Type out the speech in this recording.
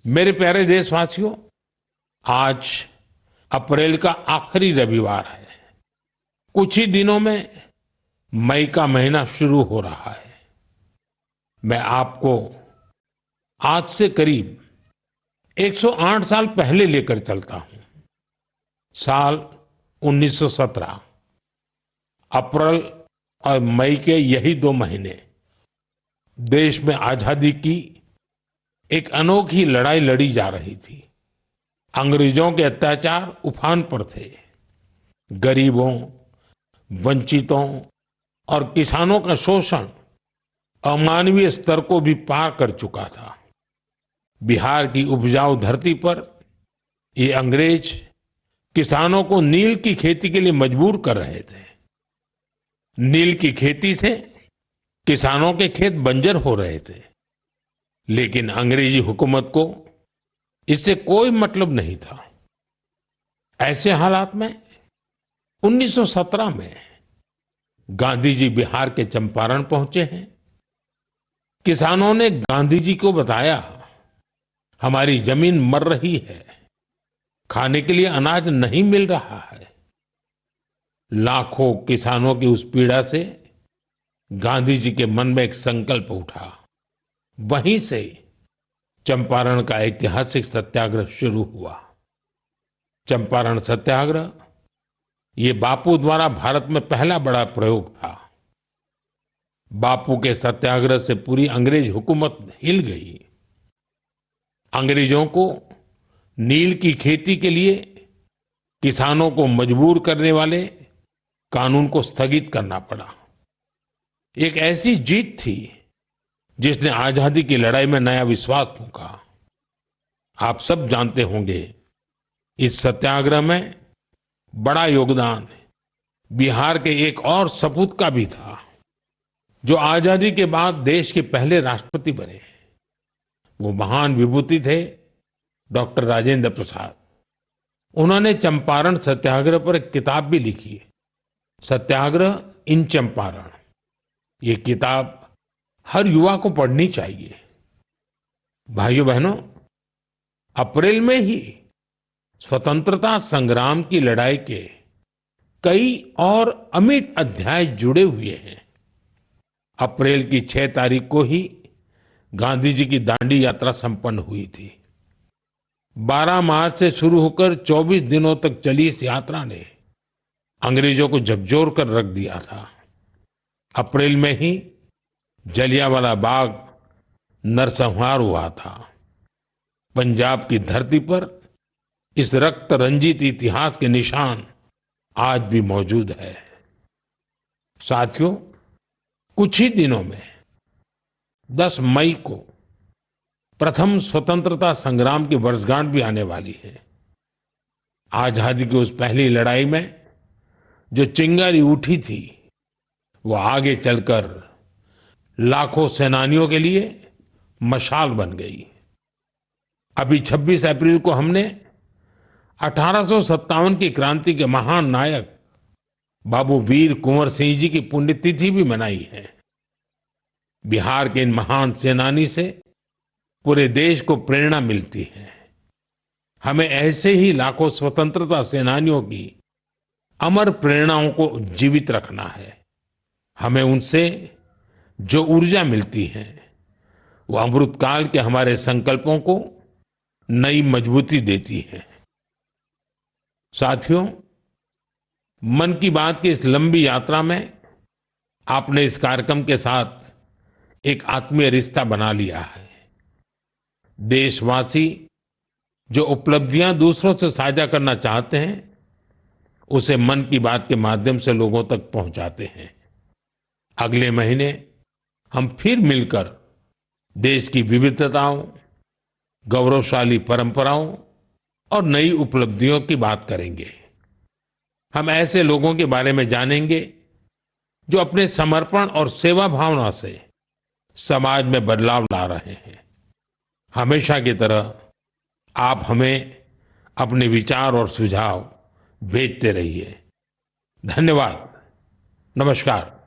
मेरे प्यारे देशवासियों, आज अप्रैल का आखिरी रविवार है। कुछ ही दिनों में मई का महीना शुरू हो रहा है। मैं आपको आज से करीब 108 साल पहले लेकर चलता हूं। साल 1917। अप्रैल और मई के यही 2 महीने देश में आजादी की एक अनोखी लड़ाई लड़ी जा रही थी। अंग्रेजों के अत्याचार उफान पर थे। गरीबों, वंचितों और किसानों का शोषण अमानवीय स्तर को भी पार कर चुका था। बिहार की उपजाऊ धरती पर ये अंग्रेज किसानों को नील की खेती के लिए मजबूर कर रहे थे। नील की खेती से किसानों के खेत बंजर हो रहे थे, लेकिन अंग्रेजी हुकूमत को इससे कोई मतलब नहीं था। ऐसे हालात में 1917 में गांधी जी बिहार के चंपारण पहुंचे हैं। किसानों ने गांधी जी को बताया, हमारी जमीन मर रही है, खाने के लिए अनाज नहीं मिल रहा है। लाखों किसानों की उस पीड़ा से गांधी जी के मन में एक संकल्प उठा। वहीं से चंपारण का ऐतिहासिक सत्याग्रह शुरू हुआ। चंपारण सत्याग्रह ये बापू द्वारा भारत में पहला बड़ा प्रयोग था। बापू के सत्याग्रह से पूरी अंग्रेज हुकूमत हिल गई। अंग्रेजों को नील की खेती के लिए किसानों को मजबूर करने वाले कानून को स्थगित करना पड़ा। एक ऐसी जीत थी जिसने आजादी की लड़ाई में नया विश्वास फूंका। आप सब जानते होंगे, इस सत्याग्रह में बड़ा योगदान बिहार के एक और सपूत का भी था, जो आजादी के बाद देश के पहले राष्ट्रपति बने। वो महान विभूति थे डॉक्टर राजेंद्र प्रसाद। उन्होंने चंपारण सत्याग्रह पर एक किताब भी लिखी, सत्याग्रह इन चंपारण। ये किताब हर युवा को पढ़नी चाहिए। भाइयों बहनों, अप्रैल में ही स्वतंत्रता संग्राम की लड़ाई के कई और अमिट अध्याय जुड़े हुए हैं। अप्रैल की 6 तारीख को ही गांधी जी की दांडी यात्रा संपन्न हुई थी। 12 मार्च से शुरू होकर 24 दिनों तक चली इस यात्रा ने अंग्रेजों को झकझोर कर रख दिया था। अप्रैल में ही जलियांवाला बाग नरसंहार हुआ था। पंजाब की धरती पर इस रक्त रंजित इतिहास के निशान आज भी मौजूद है। साथियों, कुछ ही दिनों में 10 मई को प्रथम स्वतंत्रता संग्राम की वर्षगांठ भी आने वाली है। आजादी की उस पहली लड़ाई में जो चिंगारी उठी थी, वो आगे चलकर लाखों सेनानियों के लिए मशाल बन गई। अभी 26 अप्रैल को हमने 1857 की क्रांति के महान नायक बाबू वीर कुंवर सिंह जी की पुण्यतिथि भी मनाई है। बिहार के इन महान सेनानी से पूरे देश को प्रेरणा मिलती है। हमें ऐसे ही लाखों स्वतंत्रता सेनानियों की अमर प्रेरणाओं को जीवित रखना है। हमें उनसे जो ऊर्जा मिलती है, वो अमृतकाल के हमारे संकल्पों को नई मजबूती देती है। साथियों, मन की बात की इस लंबी यात्रा में आपने इस कार्यक्रम के साथ एक आत्मीय रिश्ता बना लिया है। देशवासी जो उपलब्धियां दूसरों से साझा करना चाहते हैं, उसे मन की बात के माध्यम से लोगों तक पहुंचाते हैं। अगले महीने हम फिर मिलकर देश की विविधताओं, गौरवशाली परंपराओं और नई उपलब्धियों की बात करेंगे। हम ऐसे लोगों के बारे में जानेंगे जो अपने समर्पण और सेवा भावना से समाज में बदलाव ला रहे हैं। हमेशा की तरह आप हमें अपने विचार और सुझाव भेजते रहिए। धन्यवाद। नमस्कार।